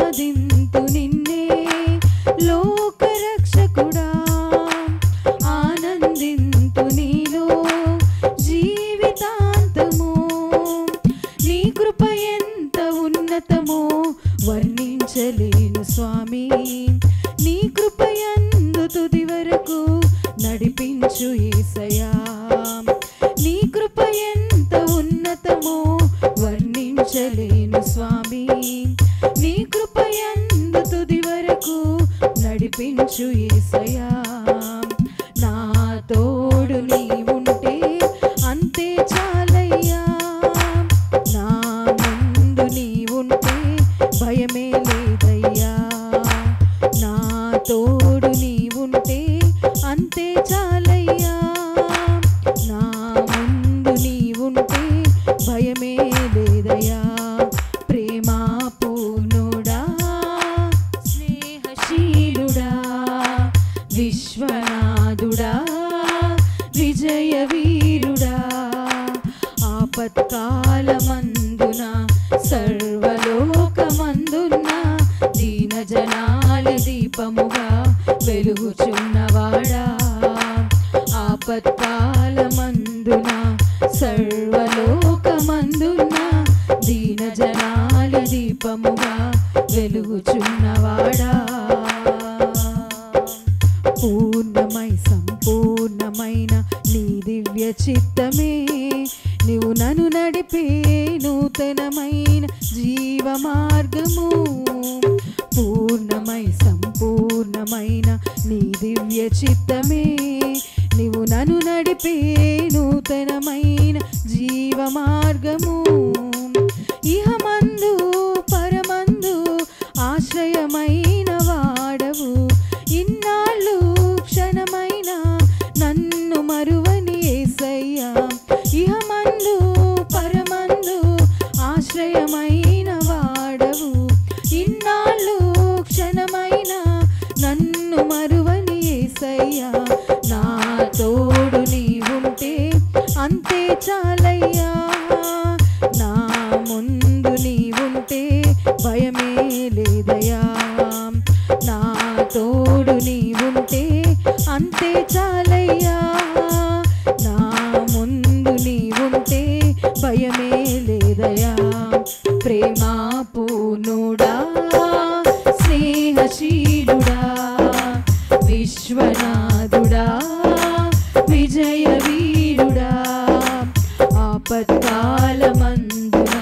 ఆరాధింతు నిన్నే లోకరక్షకుడా ఆనందింతు నీలో జీవితాంతము నీ కృప ఎంత ఉన్నతమో వర్ణించలేను స్వామి నీ కృపయందు తుది వరకు నడిపించు యేసయ్యా నీ కృప ఎంత ఉన్నతమో వర్ణించలేను స్వామి నీ కృపయందు తుది వరకు నడిపించు యేసయ్యా నా తోడు నీవుంటే అంతే చాలయ్యా నా ముందు నీవుంటే భయమే లేదయ్యా నా తోడు నీవుంటే అంతే చాలయ్యా నా ముందు నీవుంటే భయమే లేదయ్యా ప్రేమా పూర్ణుడా స్నేహశీలుడా విశ్వనాథుడా విజయ వీరుడా ఆపత్కాలమందున సర్వలోకమందున దీన జనాల దీపముగా వెలుగుచున్నవాడా ఆపత్కాలమందున సర్వలోకమందున దీన జనాల దీపముగా వెలుగుచున్నవాడా పూర్ణమై సంపూర్ణమైన నీ దివ్య చిత్తమే నీవు నన్ను నడిపే నూతనమైన జీవ మార్గము పూర్ణమై సంపూర్ణమైన నీ దివ్య చిత్తమే నీవు నన్ను నడిపే నూతనమైన జీవ మార్గము ఇహమందు పరమందు ఆశ్రయమైన వాడవు ఇన్నాళ్ళు క్షణమైన నన్ను మరువని యేసయ్యా ఇహమందు పరమందు ఆశ్రయమైన వాడవు ఇన్నాళ్ళు క్షణమైన నన్ను మరువని యేసయ్యా నా తోడు నీవుంటే అంతే చాలయ్యా నా ముందు నీవుంటే భయమే లేదయ్యా నా తోడు నీవుంటే అంతే చాలయ్యా నా ముందు నీవుంటే భయమే లేదయ్యా ప్రేమా పూర్ణుడా స్నేహశీలుడా విశ్వనాథుడా విజయ వీరుడా ఆపత్కాలమందున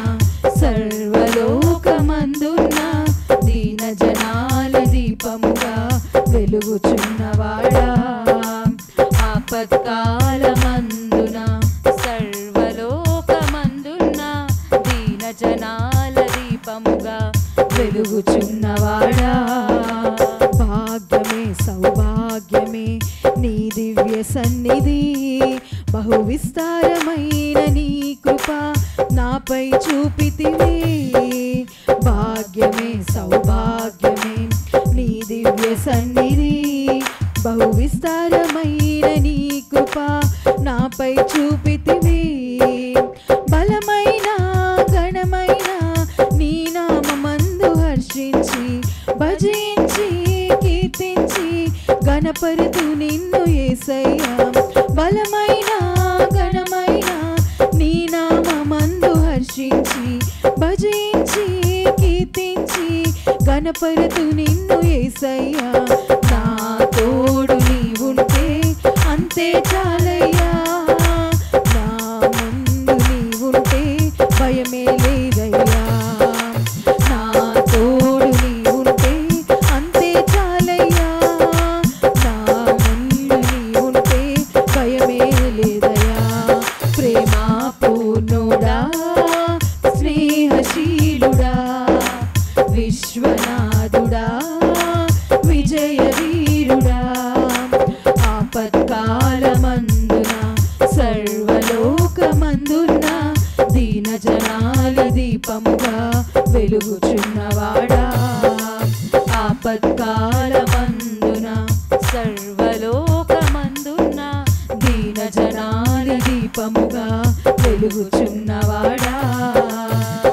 సర్వలోకమందున దీన జనాల దీపముగా వెలుగుచున్నవాడా ఆపత్కాలమందున సర్వలోకమందున దీన జనాల దీపముగా వెలుగుచున్నవాడా భాగ్యమే సౌభాగ్యమే నీ దివ్య సన్నిధి బహు విస్తారమైన నీ కృప నాపై చూపితివి భాగ్యమే సౌభాగ్యమే నీ దివ్య సన్నిధి బహు విస్తారమైన నీ కృప నాపై చూపితివి బలమైన ఘనమైన నీ నామమందు హర్షించి భజించి కీర్తించి గణపరుతు నిన్ను యేసయ్యా బలమైన ఘనమైన నీ నామమందు హర్షించి భజించి కీర్తించి గణపరుతు నిన్ను యేసయ్యా నా తోడు నీవుంటే అంతే చాలయ్యా నా ముందు నీవుంటే భయమే లేదయ్యా నా తోడు నీవుంటే అంతే చాలయ్యా నా ముందు నీవుంటే భయమే లేదయ్యా ప్రేమా పూర్ణుడా స్నేహశీలుడా విశ్వనాథుడా విజయ వీరుడా ఆపత్కాలమందున సర్వలోకమందున దీన జనాల దీపముగా వెలుగుచున్నవాడా ఆపత్కాలమందున సర్వలోకమందున దీన జనాల దీపముగా వెలుగుచున్నవాడా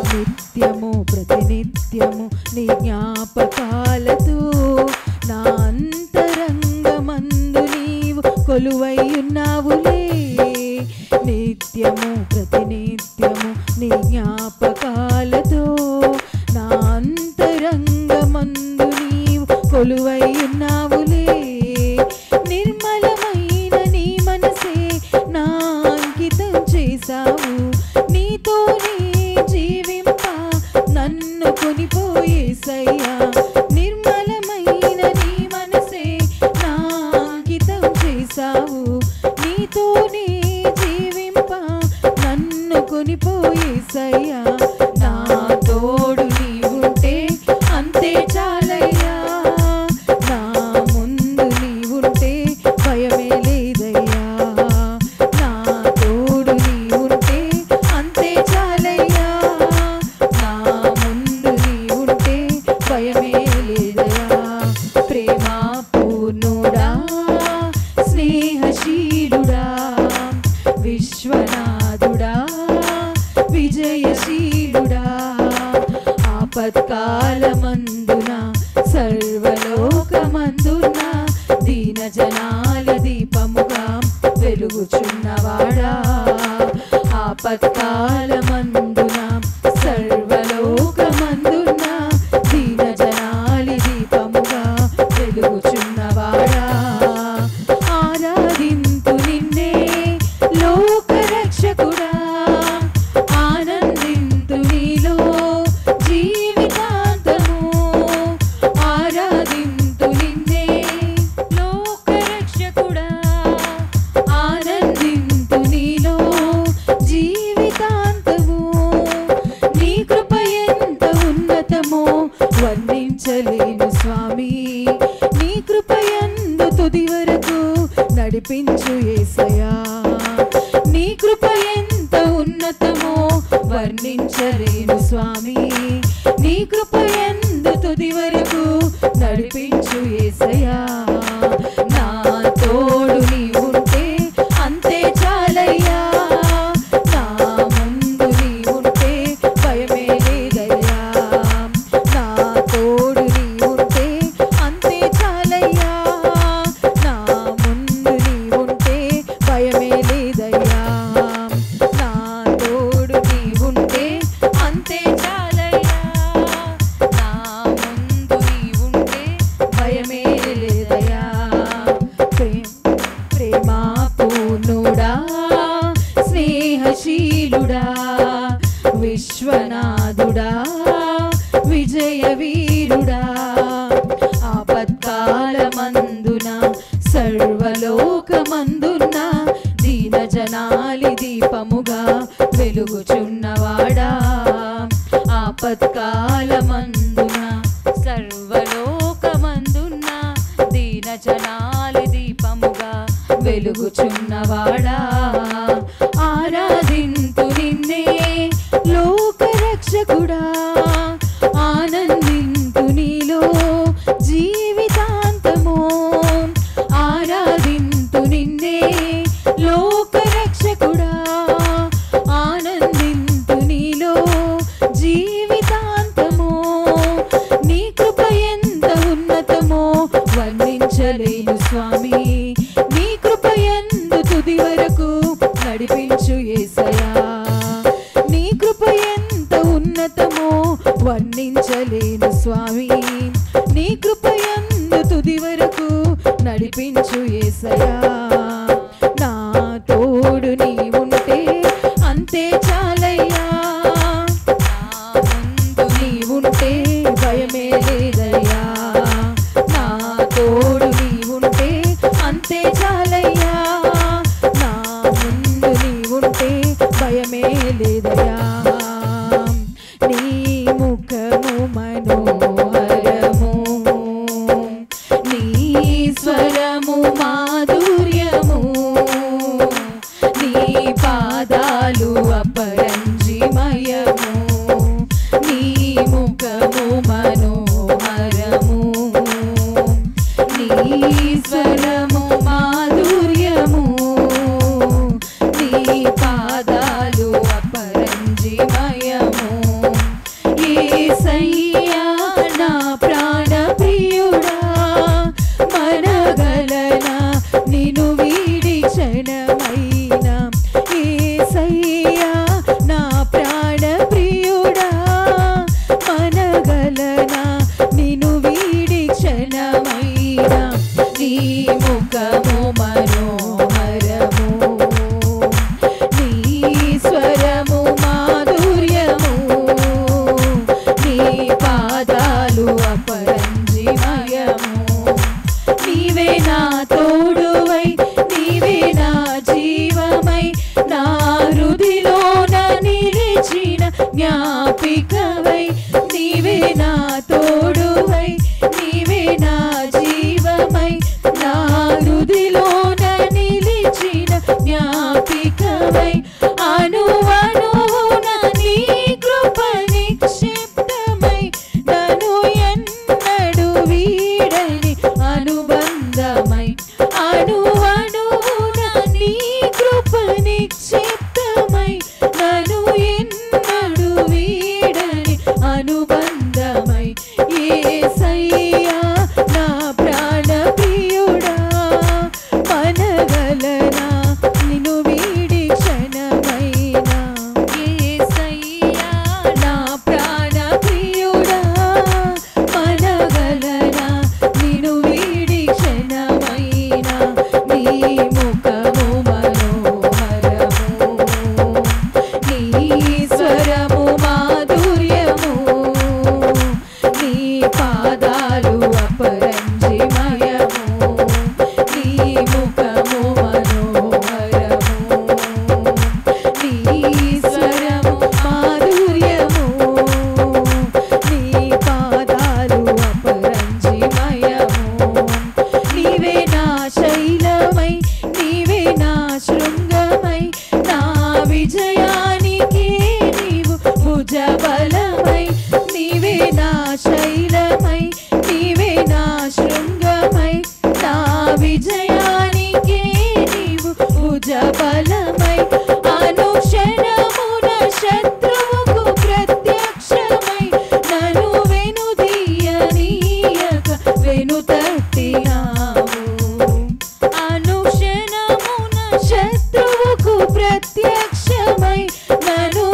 నిత్యము ప్రతినిత్యము నీ జ్ఞాపకాలతో నా అంతరంగమందు నీవు కొలువై ఉన్నావులే. నిత్యము ప్రతినిత్యము నీ జ్ఞాపకాలతో నా అంతరంగమందు నీవు కొలువై ఉన్నావులే. నిర్మలమైన నీ మనసే నా అంకితం చేశావు. నీతోనే జీవింప నన్ను కొనిపోయేసయ్యా. నిర్మలమైన నీ మనసే నా అంకితం చేశావు. నీతోనే జీవింప నన్ను కొనిపోయేసయ్యా. నా తోడు నీవుంటే అంతే చాలయ్యా. నా ముందు నీవుంటే భయమే లేదయ్యా. నా తోడు నీవుంటే అంతే చాలయ్యా. నా ముందు నీవుంటే భయమే లేదయ్యా. ప్రేమ పూర్ణుడా, స్నేహశీలుడా, విశ్వనాథుడా, విజయశీలుడా, ఆపత్కాలమందున సర్వలోకమందున దీనజనాల దీపముగా వెలుగుచున్నవాడా. ఆపత్కాలమందున సర్వలోకమందున దీనజనాల దీపముగా వెలుగుచున్నవాడా. ఆరాధింతు నిన్నే లోకరక్షకుడా, ఆనందింతు నీలో జీవితాంతము. ఆరాధింతు నిన్నే లోకరక్షకుడా, ఆనందింతు నీలో జీవితాంతము. నీ కృప ఎంత ఉన్నతమో వర్ణించలేను స్వామి. నీ కృప యందు తుది వరకు నడిపించు యేసయ్యా. నీ కృప ఎంత ఉన్నతమో వర్ణించలేను స్వామి. నీ కృప యందు తుది వరకు నడిపించు యేసయ్యా. నా తోడు నీవుంటే అంతే చాలయ్యా. నా ముందు నీవుంటే భయమే లేదయ్యా. నా తోడు నీవుంటే అంతే చాలయ్యా. నా ముందు నీవుంటే భయమే లేదయ్యా. నా తోడు నీవుంటే అంతే చాలయ్యా. నా ముందు నీవుంటే భయమే లేదయ్యా. ప్రేమ పూర్ణుడా, స్నేహశీలుడా, విశ్వనాథుడా, విజయవీరుడా, ఆపత్కాలమందున సర్వలోకమందున దీనజనాలి దీపముగా వెలుగుచున్నవాడా. ఆపత్కాలమందున సర్వలోకమందున దీనజనాలి దీపముగా వెలుగుచున్నవాడా. ఆరాధింతు నిన్నే లోకరక్షకుడా, ఆనందింతు నీలో జీవితాంతము. ఆరాధింతు నిన్నే లోకరక్షకుడా, ఆనందింతు నీలో జీవితాంతము. నీ కృప ఎంత ఉన్నతమో వర్ణించలేను స్వామి. నీ కృప యందు తుది వరకు నడిపించు యేసయ్యా. నీ కృప ఎంత ఉన్నతమో వర్ణించలేను స్వామి. నీ కృప యందు తుది వరకు నడిపించు యేసయ్యా. నా తోడు నీవుంటే అంతే చాలయ్యా. నా ముందు నీవుంటే భయమే లేదయ్యా. నా తోడు నీవుంటే అంతే చాలయ్యా. నా ముందు నీవుంటే భయమే లేదయ్యా. నీ ముఖము మనోహరము, నీ స్వరము మాధుర్యము, నీ పాదాలు అపరంజిమయము. నీ ముఖము మనోహరము, నీ స్వరము మాధుర్యము, నీ పాదాలు అపరంజిమయము. యేసయ్యా నా ప్రాణ ప్రియుడా మనగలనా నిన్ను వీడి క్షణమైనా యేసయ్యా నా ప్రాణ ప్రియుడా మనగలనా నిన్ను వీడి క్షణమైనా నీ ముఖము మనోహరము నీ స్వరము మాధుర్యము నీ పాదాలు అపరంజిమయము నీవే నా తోడువై నీవే నా జీవమై నా హృదిలోన నిలిచిన జ్ఞాపికవై నీవే నా తోడువై నీవే నా జీవమై నా హృదిలోన నిలిచిన జ్ఞాపికవై అణువణువున నీ కృప నిక్షిప్తమై నన్ను ఎన్నడు వీడని అనుబంధమై అణువణువున నీ కృప నిక్షిప్తమై నన్ను ఎన్నడు వీడని అనుబంధమై యేసయ్యా నా ప్రాణ ప్రియుడా మనగలనా నిన్ను వీడి క్షణమైనా యేసయ్యా నా ప్రాణ ప్రియుడా మనగలనా నిన్ను వీడి క్షణమైనా నీ ముఖము మనోహరము నీ స్వరము మాధుర్యము నీ పాదాలు అపరంజిమయము నీ ముఖము మనోహరము నీ స్వరము మాధుర్యము నీ పాదాలు అపరంజిమయము నీవే నా శైలమై నీవే నా శృంగమై నా విజయానికి నీవు భుజబలమై నీవే నా శైలమై నీవే నా శృంగమై నా విజయానికి నీవు భుజబలమై అనుక్షణమున శత్రువుకు ప్రత్యక్షమై నన్ను వెనుదీయనీయక వెనుతట్టినావు అనుక్షణమున శత్రువుకు ప్రత్యక్షమై నన్ను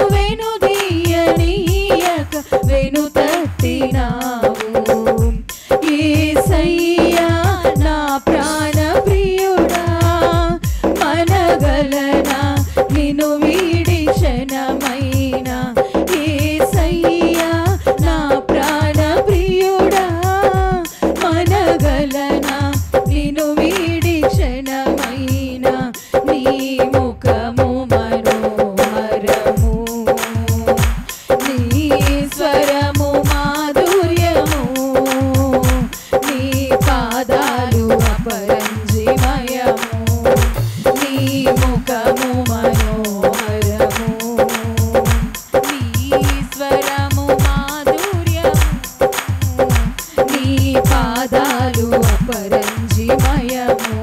వెనుదీయనీయక వెనుతట్టినావు యేసయ్యా నా ప్రాణ ప్రియుడా మనగలనా నిన్ను వీడి క్షణమైనా యేసయ్యా నా ప్రాణ ప్రియుడా మనగలనా నిన్ను వీడి క్షణమైనా నీ ముఖము మనోహరము నీ స్వరము మాధుర్యము నీ పాదాలు అపరంజిమయము నీ ముఖము మనోహరము నీ స్వరము మాధుర్యము నీ పాదాలు అపరంజిమయము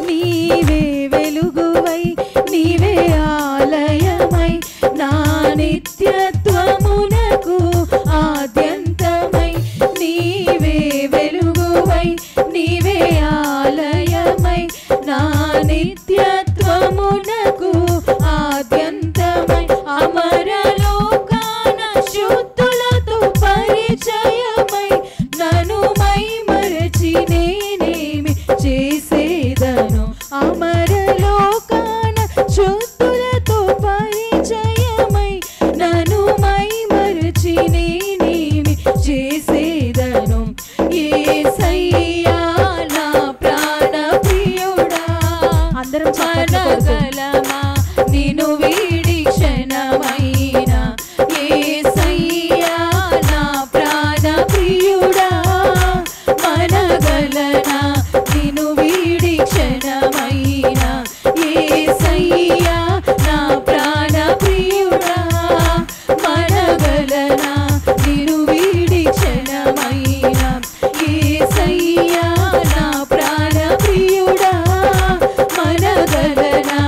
నీవే వెలుగువై నీవే ఆలయమై నా నిత్యత్వమునకు ఆద్యంతమై నీవే వెలుగువై నీవే ఆలయమై నా నిత్యత్వమునకు ఆద్యంతమై అమరలోకాన శుద్ధులతో పరిచయమై నన్ను మైమరచి నేనేమి చేసేదను అమరలోకాన శుద్ధులతో పరిచయమై నన్ను మైమరచి నేనేమి చేసేదను యేసయ్యా నా ప్రాణ ప్రియుడా అందరం మనగలమా నిన్ను వీడి క్షణమైనా యేసయ్యా నా ప్రాణ ప్రియుడా మనగలనా నిన్ను వీడి క్షణమైనా యేసయ్యా నా ప్రాణ ప్రియుడా మనగలనా నిన్ను వీడి క్షణమైనా యేసయ్యా నా ప్రాణ ప్రియుడా మనగలనా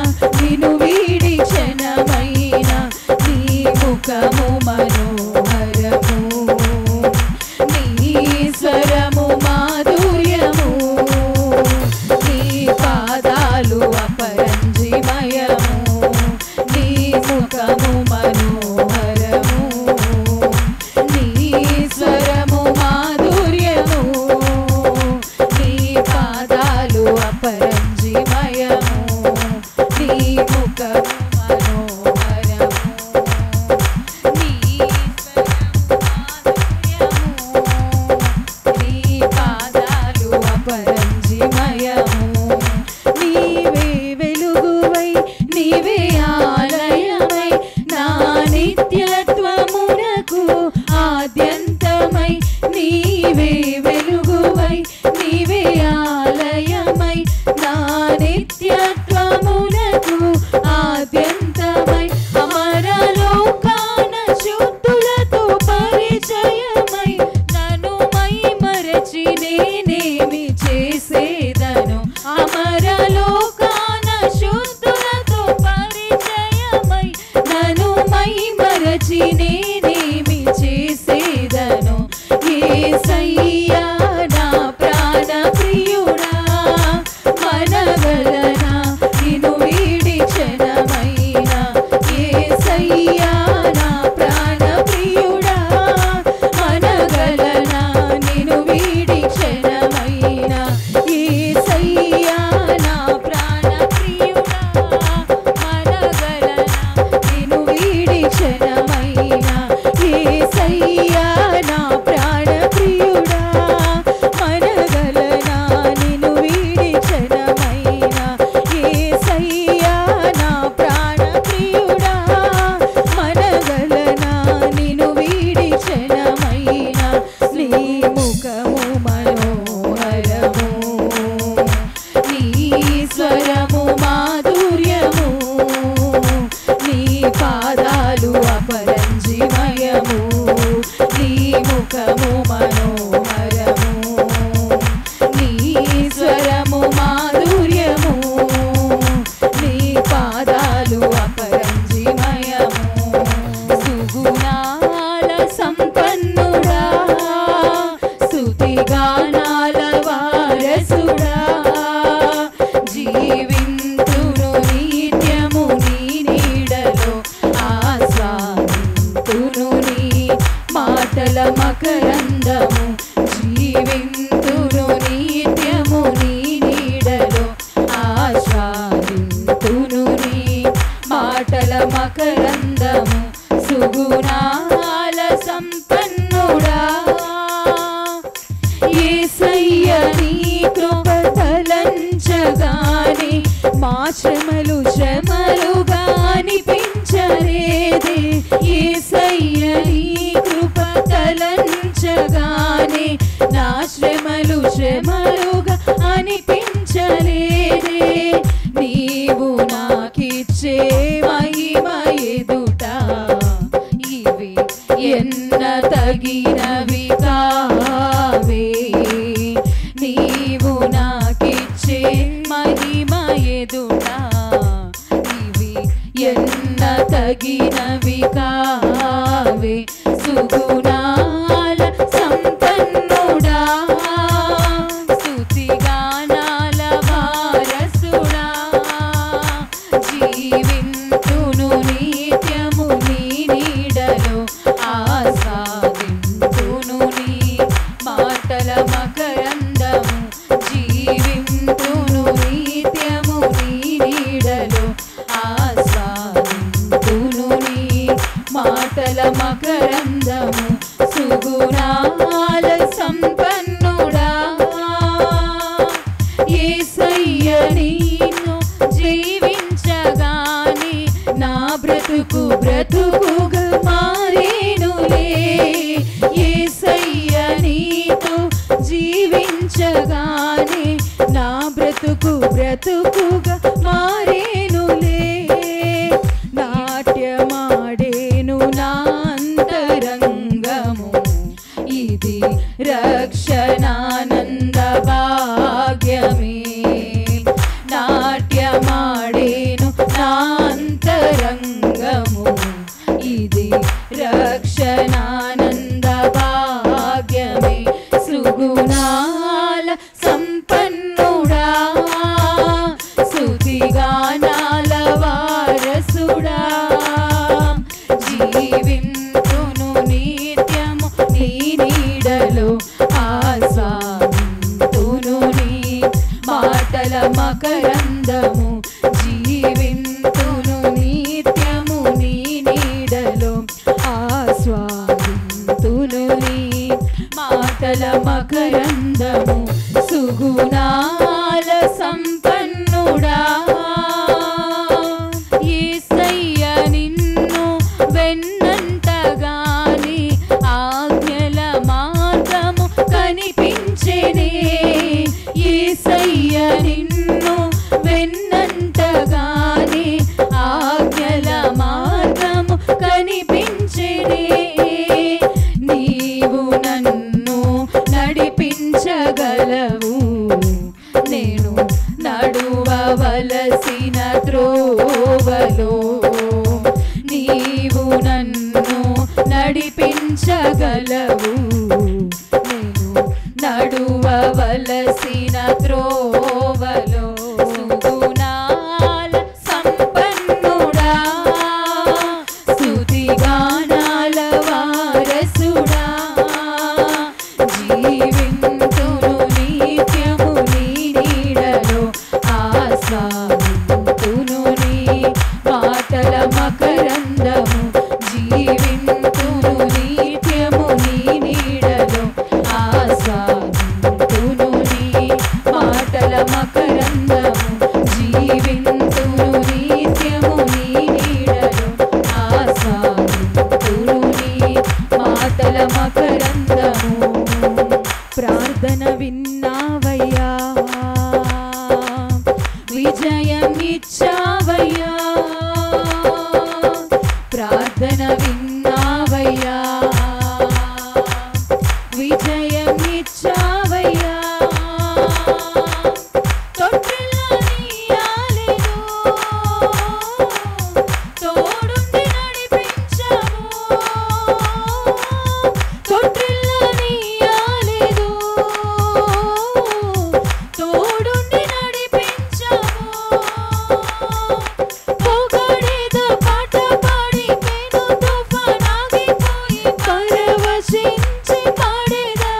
యేసయ్యా నా ప్రాణ ప్రియుడా మనగలనా నిన్ను వీడి క్షణమైనా యేసయ్యా నా ప్రాణ ప్రియుడా మనగలనా నిన్ను వీడి క్షణమైనా యేసయ్యా నా ప్రాణ ప్రియుడా మనగలనా నిన్ను వీడి క్షణమైనా యేసయ్యా నా ప్రాణ ప్రియుడా మనగలనా నిన్ను వీడి క్షణమైనా యేసయ్యా నా ప్రాణ ప్రియుడా మనగలనా నిన్ను వీడి క్షణమైనా నీ ముఖము మనోహరము నీ స్వరము మాధుర్యము నీ పాదాలు అపరంజిమయము నీ ముఖము మనోహరము నీ స్వరము మాధుర్యము నీ పాదాలు అపరంజిమయము సుగుణాల సంపన్నుడా స్తుతిగానాల వారసుడా జీవింతును నిత్యము నీ నీడలో ఆస్వాదింతును నీ మాటల మకరందము జీవింతును నిత్యము నీ నీడలో ఆస్వాదింతును నీ మాటల మకరందము సుగుణాల సంపన్నుడా యేసయ్య నీ కృప తలంచగానే మా శ్రమలు శ్రమలుగా అనిపించలేదే యేసయ్య నీ కృప తలంచగానే నా శ్రమలు శ్రమలుగా అనిపించలేదే నీవు నాకిచ్చే మహిమ ఎదుట ఇవి ఎన్న తగినవి కావే నీవు నాకిచ్చే మహిమ ఎదుట ఇవి ఎన్న తగినవి కావే సుగుణాల సంపన్నుడా స్తుతిగానాల వారసుడా జీవింతును నిత్యము నీ నీడలో ఆస్వాదింతును నీ మాటల మకరందము జీవింతును నిత్యము నీ నీడలో ఆస్వాదింతును నీ మాటల మకరందము సుగుణాల సంపన్నుడా యేసయ్య నిన్ను జీవించగానే నా బ్రతుకు బ్రతుకుగా మారేనులే యేసయ్య నీతో జీవించగానే నా బ్రతుకు బ్రతుకుగా మారేనులే నాట్యమాడేను నా అంతరంగము ఇది రక్షణానంద భాగ్యమే నాట్యమాడేను నా అంతరంగము ఇది రక్షణానంద భాగ్యమే సుగుణాల సంపన్నుడా స్తుతిగానాల వారసుడా జీవింతును నిత్యము నీ నీడలో ఆస్వాదింతును నీ మాటల మకరందము జీవింతును నిత్యము నీ నీడలో ఆస్వాదింతును నీ మాటల మకరందము సుగుణాల సంపన్నుడా యేసయ్య నిన్ను వెన్నంటగానే ఆజ్ఞల మార్గము కనిపించెనే యేసయ్య నిన్ను వెన్నంటగానే ఆజ్ఞల మార్గము కనిపించెనే నీవు నన్ను నడిపించగలవు నేను నడువవలసిన జీవింతును నిత్యము నీ నీడలో ఆస్వాదింతును నీ మాటల మకరందము జీవింతును నిత్యము నీ నీడలో ఆస్వాదింతును నీ మాటల మకరందము జీవింతును నిత్యము నీ నీడలో ఆస్వాదింతును నీ మాటల మకరందము ప్రార్థన విన్నావయ్యా విజయం ఇచ్చావయ్యా ప్రార్థన విన్నావయ్యా విజయం ఇచ్చావయ్యా తొట్టిల్లనీయాలెను తోడుండి నడిపించావు తొట్టిల్లనీయాలెను తోడుండి నడిపించావు పొగడేద పాట పాడి పెను తుఫానాగిపోయి పరవశించి పాడేదా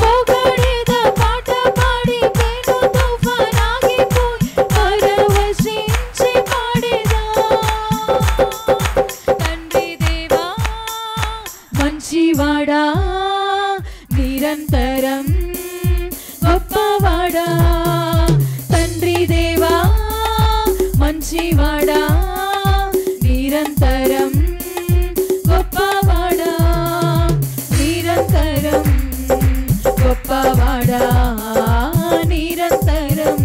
పొగడేద పాట పాడి పెను తుఫానాగిపోయి పరవశించి పాడేదా తండ్రి దేవా మంచివాడా నిరంతరం గొప్పవాడా తండ్రి దేవా మంచివాడా నిరంతరం గొప్పవాడా నిరంతరం గొప్పవాడా నిరంతరం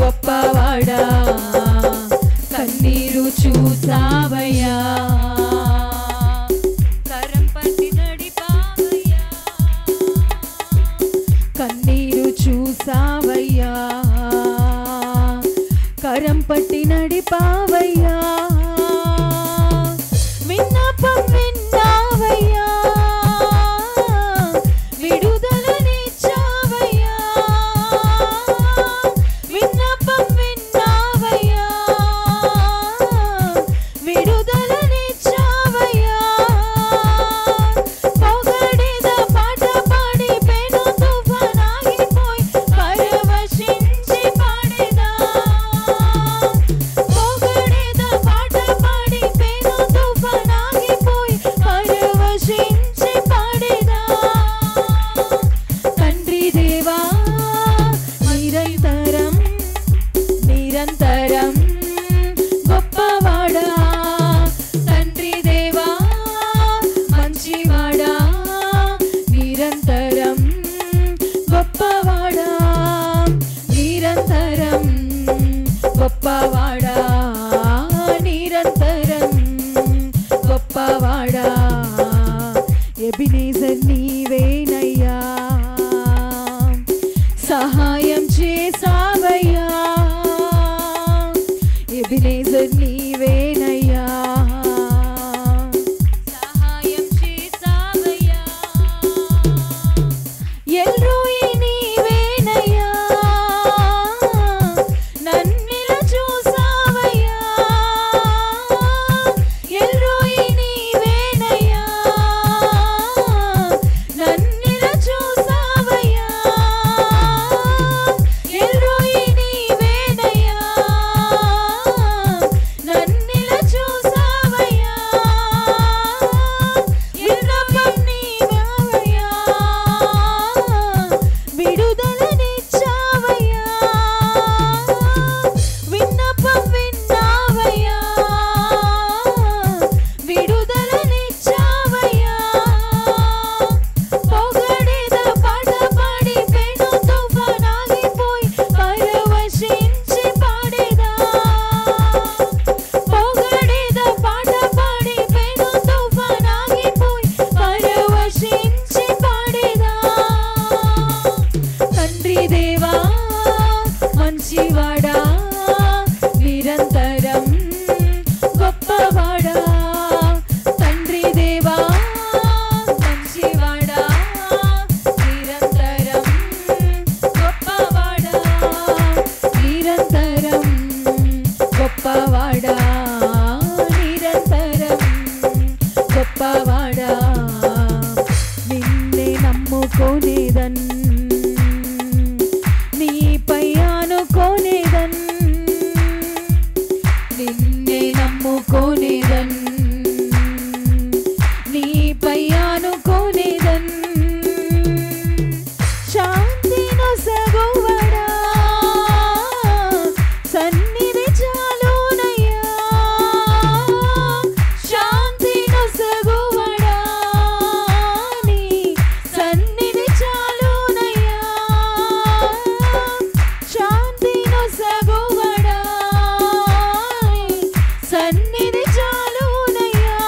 గొప్పవాడా కన్నీరు చూసావయ్యా కరం పట్టి నడిపావయ్యా కన్నీరు చూసావయ్యా కరం పట్టి నడిపావయ్యా విన్నపం విన్నావయ్యా విడుదలనిచ్చావయ్యా విన్నపం విన్నావయ్యా విడుదలనిచ్చావయ్యా పొగడేద పాట పాడి పెను తుఫానాగిపోయి పరవశించి పాడేదా పొగడేద పాట పాడి పెను తుఫానాగిపోయి పరవశించి పాడేదా తండ్రి దేవా నిరంతరం నిరంతరం గొప్పవాడా తండ్రి దేవా మంచివాడా నిరంతరం గొప్పవాడా నిరంతరం గొప్పవాడా నిరంతరం గొప్పవాడా ఎబినేజర్ నీవేనయ్యా సహాయం చేసావయ్యా ఎబినేజర్ నీవేనయ్యా సహాయం చేసావయ్యా ఎల్రోయి నీవేనయ్యా నన్నిలా చూసావయ్యా ఎల్రోయి నీవేనయ్యా నన్నిలా చూసావయ్యా ఆనుకోనేదన్ నీపై ఆనుకోనేదన్ నిన్నే నమ్ముకోనేదన్ నీపై ఆనుకోనేదన్ శాంతి నొసగువడా సన్నిధి చాలునయ్యా శాంతి నొసగువడా నీ సన్నిధి చాలునయ్యా శాంతి నొసగువడా సన్నిధి చాలునయ్యా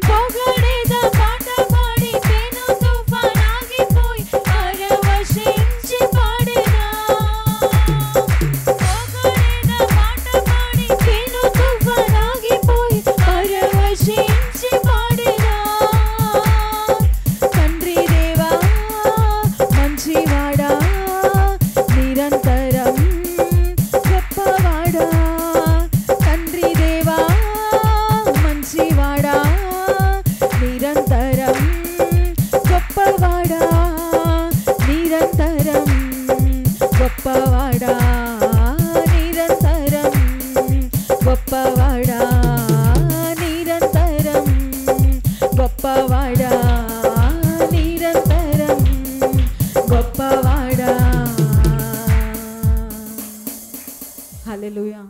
పొగడేద పాట పాడి పెను తుఫానాగిపోయి పరవశించి పాడేదా పొగడేద పాట పాడి పెను తుఫానాగిపోయి పరవశించి పాడేదా తండ్రి దేవా మంచివాడా నిరంతరం గొప్పవాడా తండ్రి దేవా మంచివాడా నిరంతరం గొప్పవాడా నిరంతరం గొప్పవాడా నిరంతరం గొప్పవాడా నిరంతరం గొప్పవాడా నిరంతరం గొప్పవాడా హల్లెలూయా.